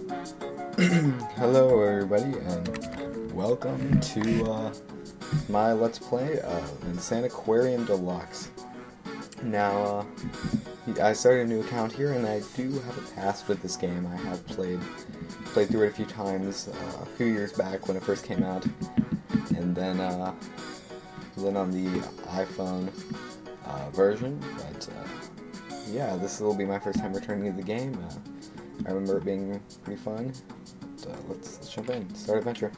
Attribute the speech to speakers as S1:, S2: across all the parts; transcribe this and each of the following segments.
S1: Hello everybody, and welcome to my Let's Play of Insaniquarium Deluxe. Now, I started a new account here, and I do have a past with this game. I have played through it a few times, a few years back when it first came out, and then on the iPhone version, but yeah, this will be my first time returning to the game. I remember it being pretty fun. Let's jump in, start adventure.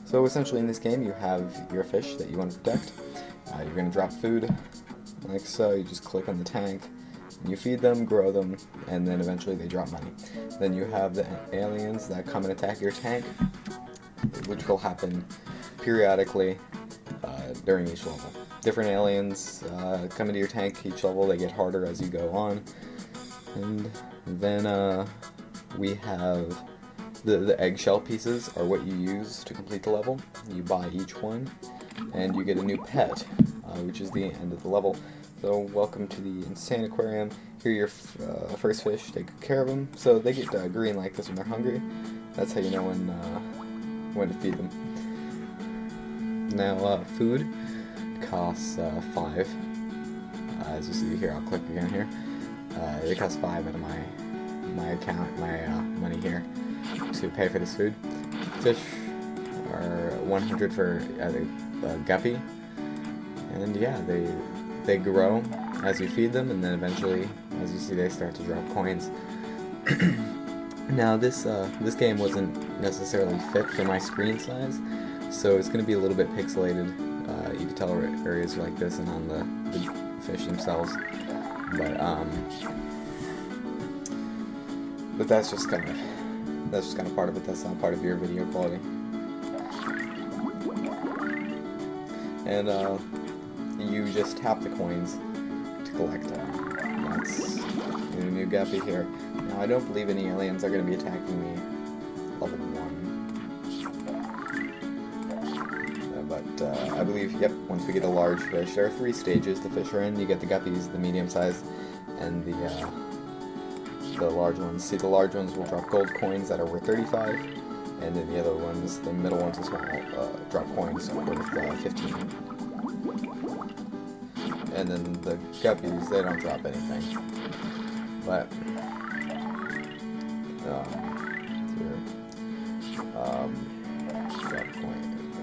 S1: So essentially in this game you have your fish that you want to protect. You're going to drop food, like so. You just click on the tank, and you feed them, grow them, and then eventually they drop money. Then you have the aliens that come and attack your tank, which will happen periodically during each level. Different aliens come into your tank each level. They get harder as you go on. And then we have the eggshell pieces are what you use to complete the level. You buy each one, and you get a new pet, which is the end of the level. So welcome to the Insaniquarium. Here are your first fish. Take good care of them. So they get green like this when they're hungry. That's how you know when to feed them. Now food costs 5. As you see here, I'll click again here. It costs 5 out of my account, my money here, to pay for this food. Fish are 100 for a guppy, and yeah, they grow as you feed them, and then eventually, as you see, they start to drop coins. Now this game wasn't necessarily fit for my screen size, so it's going to be a little bit pixelated. You can tell areas like this and on the fish themselves, but that's just kind of part of it. That's not part of your video quality. And you just tap the coins to collect them. That's your new guppy here. Now I don't believe any aliens are going to be attacking me level 1. But I believe, yep, once we get a large fish, there are 3 stages the fish are in. You get the guppies, the medium size, and the large ones. See, the large ones will drop gold coins that are worth 35, and then the other ones, the middle ones as well, drop coins worth 15. And then the guppies, they don't drop anything. But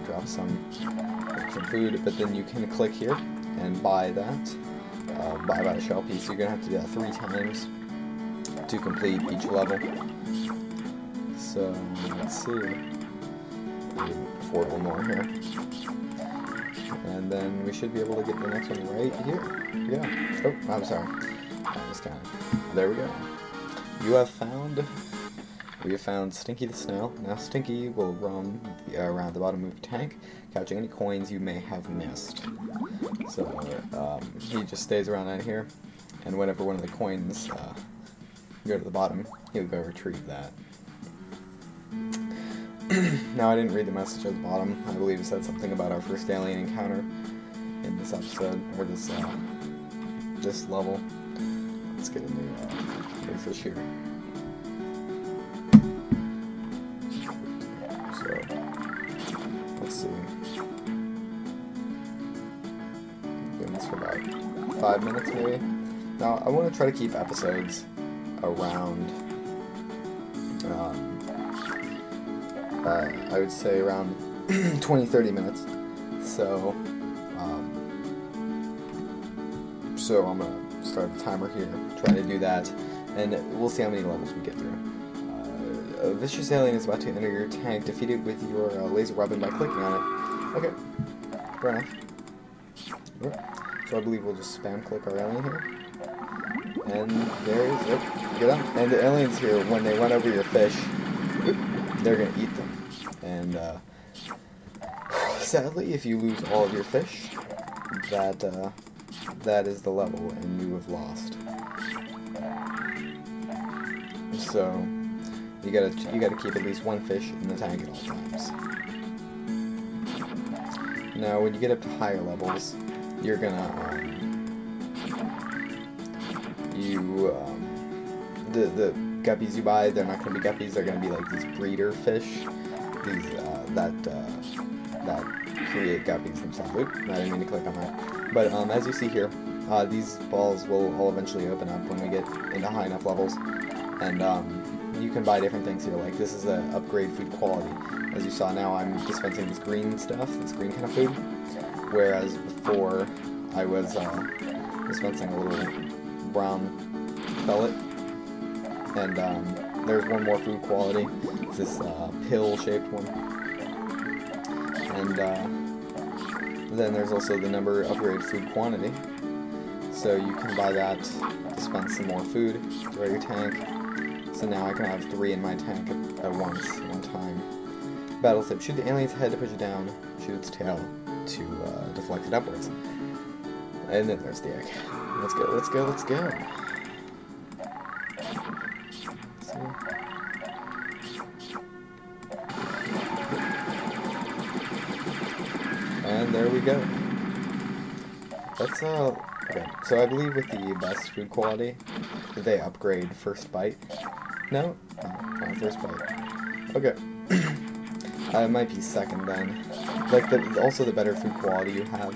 S1: drop some food, but then you can click here and buy that. Buy a shell piece. You're gonna have to do that 3 times to complete each level. So let's see. Need 4 more here, and then we should be able to get the next one right here. Yeah. Oh, I'm sorry. There we go. We have found Stinky the snail. Now Stinky will roam around the bottom of your tank, catching any coins you may have missed. So he just stays around out here, and whenever one of the coins go to the bottom, he'll go retrieve that. Now I didn't read the message at the bottom. I believe it said something about our first alien encounter in this episode, or this level. Let's get a new fish here. So let's see. Doing this for about 5 minutes maybe. Now I want to try to keep episodes around, I would say around 20-30 minutes. So I'm gonna start the timer here, try to do that, and we'll see how many levels we get through. A vicious alien is about to enter your tank. Defeat it with your laser weapon by clicking on it. Okay, fair enough. Okay. So I believe we'll just spam click our alien here. And there is it. Get up. And the aliens here, when they run over your fish, they're gonna eat them. And sadly, if you lose all of your fish, that is the level, and you have lost. So you gotta keep at least 1 fish in the tank at all times. Now, when you get up to higher levels, you're gonna the guppies you buy, they're not going to be guppies, they're going to be like these breeder fish, these, that create guppies themselves. Oop, I didn't mean to click on that. But, as you see here, these balls will all eventually open up when we get into high enough levels, and, you can buy different things here, like this is a upgrade food quality. As you saw now, I'm dispensing this green stuff, this green kind of food, whereas before I was dispensing a little brown pellet. And there's one more food quality, it's this pill-shaped one. And then there's also the number upgrade food quantity. So you can buy that, dispense some more food throughout your tank. So now I can have 3 in my tank at one time. Battle tip: shoot the alien's head to push it down, shoot its tail to deflect it upwards. And then there's the egg. Let's go, let's go, let's go. Let's see. And there we go. That's okay. So I believe with the best food quality, they upgrade first bite. No? Oh, not first bite. Okay. It might be second then. Like also the better food quality you have,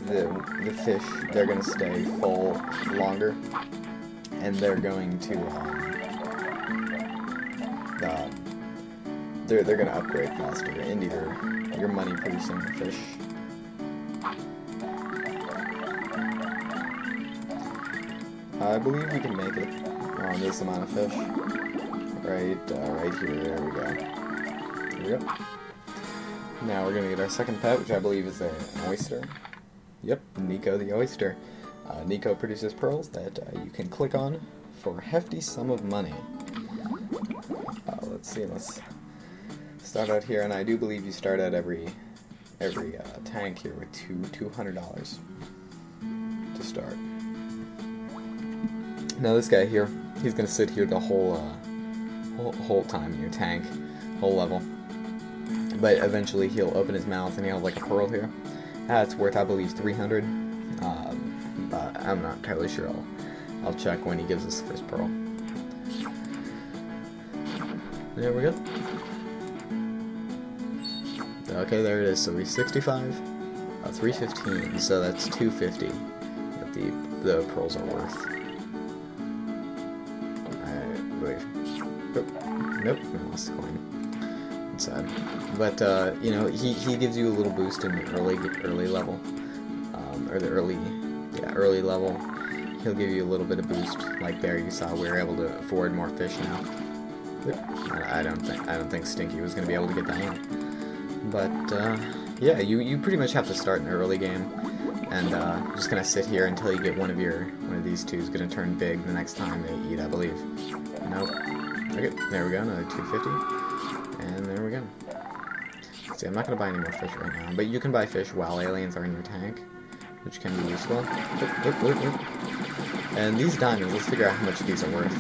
S1: the fish, they're gonna stay full longer, and they're going to they're gonna upgrade faster into your money producing fish. I believe we can make it on this amount of fish. Right here. There we go. There we go. Now we're gonna get our second pet, which I believe is an oyster. Yep, Nico the oyster. Nico produces pearls that you can click on for a hefty sum of money. Let's see. Let's start out here, and I do believe you start out every tank here with $200 to start. Now this guy here, he's gonna sit here the whole time in your tank, whole level. But eventually he'll open his mouth and he'll have like a pearl here. That's worth, I believe, 300. But I'm not entirely sure. I'll check when he gives us the first pearl. There we go. Okay, there it is. So he's 65, 315. So that's 250 that the pearls are worth. Nope, we lost the coin. It's sad. But, you know, he gives you a little boost in the early level. Or the early level. He'll give you a little bit of boost. Like there you saw we were able to afford more fish now. I don't think Stinky was going to be able to get that one. But, yeah, you pretty much have to start in the early game. And, just kind of sit here until you get one of these two is going to turn big the next time they eat, I believe. Nope. Okay, there we go, another 250, and there we go. See, I'm not going to buy any more fish right now, but you can buy fish while aliens are in your tank, which can be useful. And these diamonds, let's figure out how much these are worth.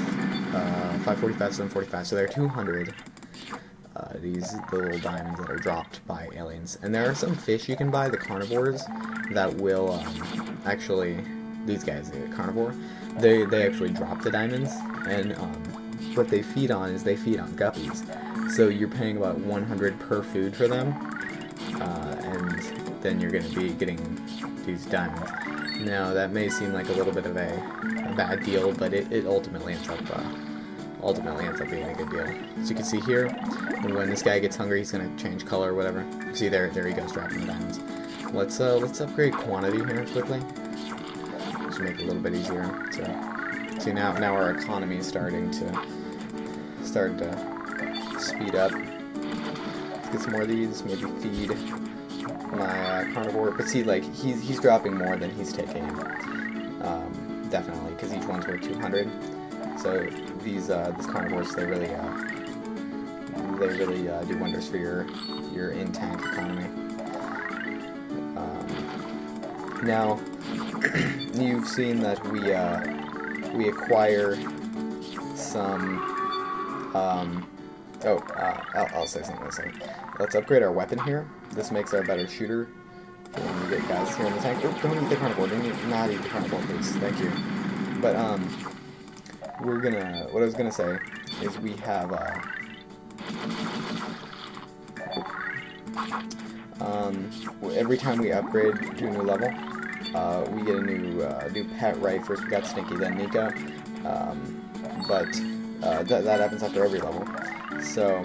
S1: 545, 745, so they're 200. The little diamonds that are dropped by aliens. And there are some fish you can buy, the carnivores, that will, actually, these guys, the carnivore, they actually drop the diamonds, and, what they feed on is they feed on guppies. So you're paying about 100 per food for them, and then you're going to be getting these diamonds. Now that may seem like a little bit of a bad deal, but it ultimately ends up being a good deal. As you can see here, when this guy gets hungry, he's going to change color or whatever. See there he goes dropping the diamonds. Let's upgrade quantity here quickly. Just make it a little bit easier. So see now our economy is starting to speed up. Let's get some more of these, maybe feed my carnivore. But see, like, he's dropping more than he's taking, definitely, because each one's worth 200. So these carnivores, they really do wonders for your in-tank economy. Now, you've seen that we acquire some. I'll say something. Let's upgrade our weapon here. This makes our better shooter for when we get guys here in the tank. Oh, don't eat the carnivore. Don't not eat the carnivore, please. Thank you. But, what I was gonna say is we have every time we upgrade to a new level, we get a new pet. Right, first we got Stinky, then Nico, but that happens after every level. So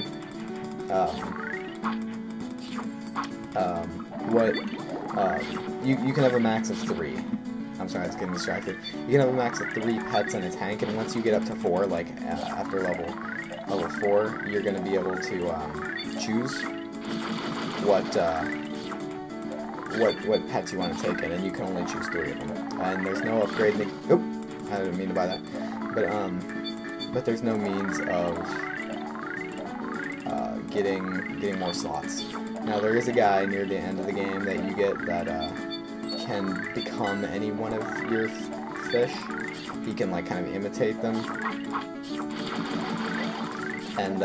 S1: you can have a max of 3. I'm sorry, I was getting distracted. You can have a max of 3 pets in a tank, and once you get up to 4, like after level 4, you're going to be able to choose what pets you want to take in, and you can only choose 3 of them. And there's no upgrading. Oop, I didn't mean to buy that. But there's no means of getting more slots. Now there is a guy near the end of the game that you get that can become any one of your fish. He can like kind of imitate them, and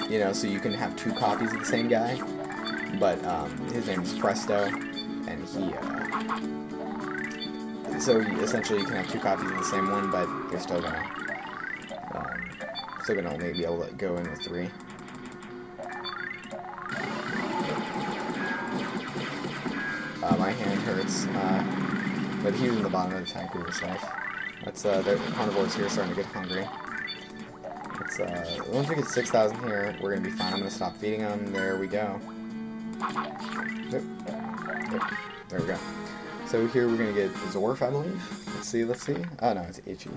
S1: you know, so you can have 2 copies of the same guy. But his name is Presto, and so essentially you can have 2 copies of the same one, but you're still gonna only be able to go in with 3. My hand hurts, but he was in the bottom of the tank. We were safe. The carnivores here are starting to get hungry. Once we get 6,000 here, we're gonna be fine. I'm gonna stop feeding them. There we go. Yep. There we go. So here we're gonna get Zorf, I believe. Let's see. Oh no, it's Itchy.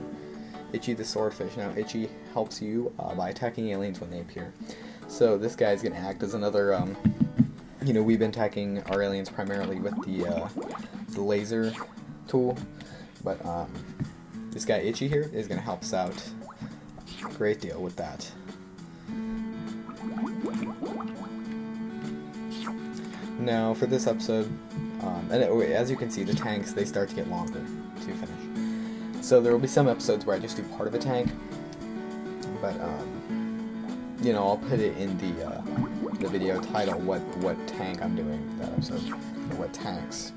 S1: Itchy the swordfish. Now Itchy helps you by attacking aliens when they appear. So this guy's gonna act as another. You know, we've been attacking our aliens primarily with the laser tool, but this guy Itchy here is gonna help us out a great deal with that. Now, for this episode, as you can see, the tanks, they start to get longer to finish. So there will be some episodes where I just do part of a tank, but, you know, I'll put it in the video title, what tank I'm doing that episode, or what tanks.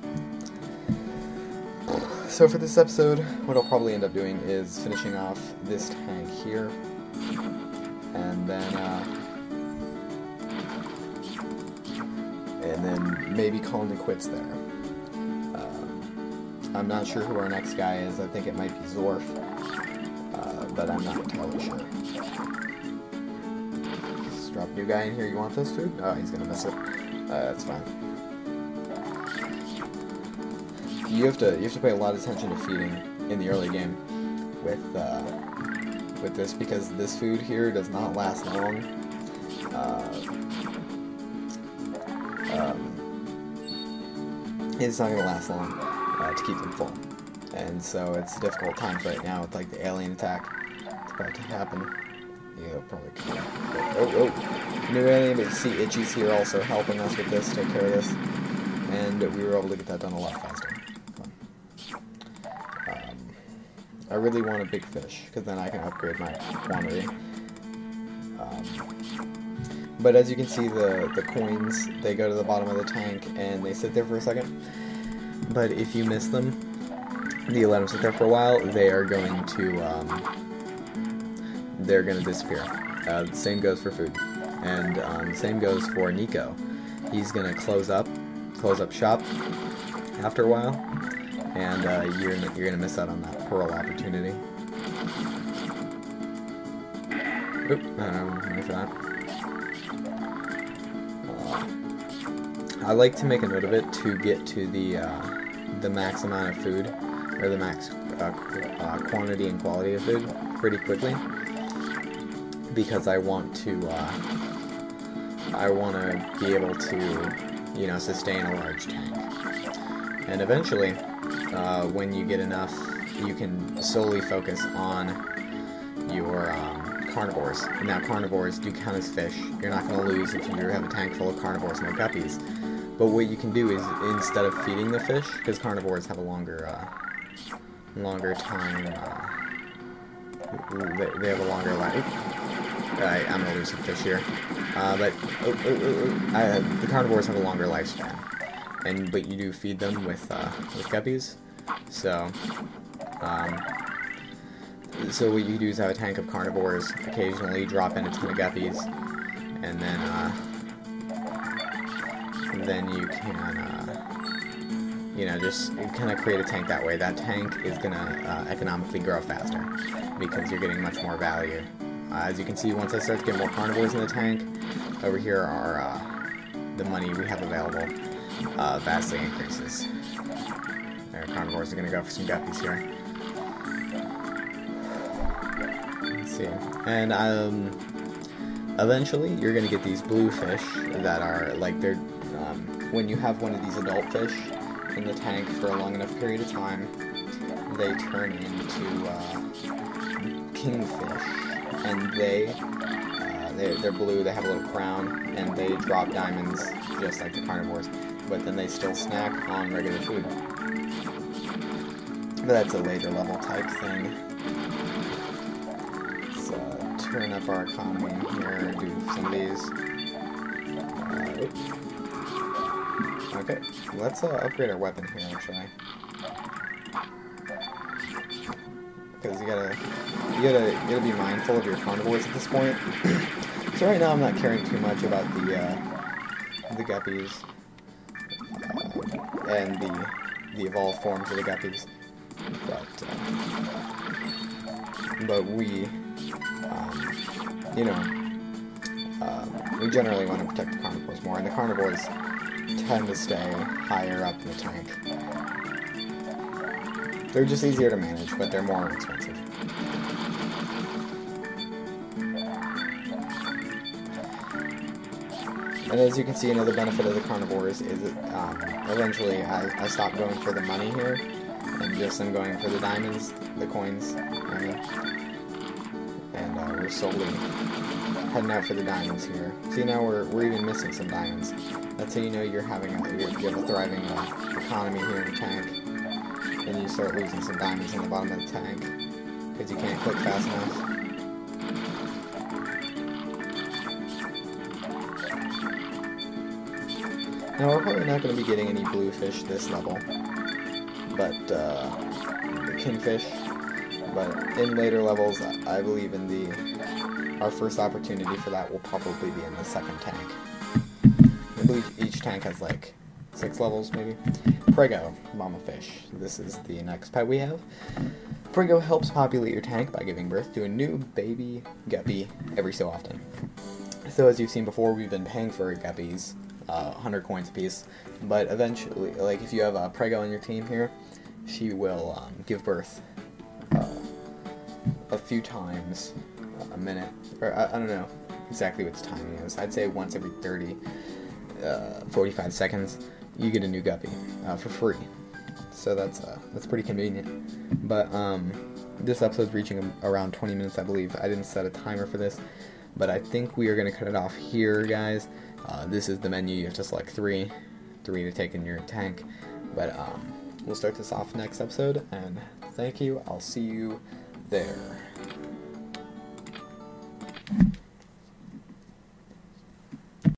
S1: So for this episode, what I'll probably end up doing is finishing off this tank here, and then maybe calling it quits there. I'm not sure who our next guy is. I think it might be Zorf, but I'm not entirely sure. Let's drop a new guy in here. You want this food? Oh, he's gonna miss it. That's fine. You have to pay a lot of attention to feeding in the early game with this, because this food here does not last long. It's not going to last long to keep them full, and so it's difficult times right now with like the alien attack that's about to happen. You'll probably new alien, but you see Itchy's here also helping us with this, take care of this, and we were able to get that done a lot faster. I really want a big fish, because then I can upgrade my quantity. But as you can see, the coins, they go to the bottom of the tank, and they sit there for a second. But if you miss them, you let them sit there for a while, they are going to, disappear. The same goes for food. And the same goes for Nico. He's going to close up shop after a while. And you're gonna miss out on that pearl opportunity. Oop, I don't know for that. I like to make a note of it to get to the max amount of food, or the max quantity and quality of food pretty quickly, because I want to be able to, you know, sustain a large tank, and eventually. When you get enough, you can solely focus on your carnivores. Now, carnivores do count as fish. You're not going to lose if you have a tank full of carnivores, no guppies. But what you can do is, instead of feeding the fish, because carnivores have a longer time, they have a longer life. I'm going to lose some fish here. But the carnivores have a longer lifespan. But you do feed them with guppies, so So what you do is have a tank of carnivores, occasionally drop in a ton of guppies, and then you can, you know, just kind of create a tank that way. That tank is going to economically grow faster because you're getting much more value. As you can see, once I start to get more carnivores in the tank, over here are the money we have available vastly increases. Our carnivores are going to go for some guppies here. Let's see. And eventually, you're going to get these blue fish that are like they're when you have one of these adult fish in the tank for a long enough period of time, they turn into kingfish, and they're blue. They have a little crown, and they drop diamonds just like the carnivores. But then they still snack on regular food. But that's a later level type thing. Let's turn up our economy in here. Do some of these. Okay, let's upgrade our weapon here, actually. Because you gotta be mindful of your carnivores at this point. So right now I'm not caring too much about the guppies and the evolved forms of the guppies, but we, you know, we generally want to protect the carnivores more, and the carnivores tend to stay higher up in the tank. They're just easier to manage, but they're more expensive. And as you can see, another benefit of the carnivores is that eventually I stop going for the money here, and just I'm going for the diamonds, the coins, and we're solely heading out for the diamonds here. See, now we're even missing some diamonds. That's how you know you have a thriving economy here in the tank. And you start losing some diamonds in the bottom of the tank because you can't click fast enough. Now we're probably not going to be getting any bluefish this level, but the kingfish. But in later levels, I believe our first opportunity for that will probably be in the second tank. I believe each tank has like 6 levels, maybe. Prego, mama fish. This is the next pet we have. Prego helps populate your tank by giving birth to a new baby guppy every so often. So as you've seen before, we've been paying for guppies, 100 coins apiece, but eventually, like if you have a Prego on your team here, she will give birth a few times a minute, or I don't know exactly what the timing is. I'd say once every 45 seconds, you get a new guppy for free. So that's pretty convenient. But this episode's reaching around 20 minutes, I believe. I didn't set a timer for this, but I think we are going to cut it off here, guys. This is the menu. You have to select three to take in your tank. But we'll start this off next episode, and thank you. I'll see you there.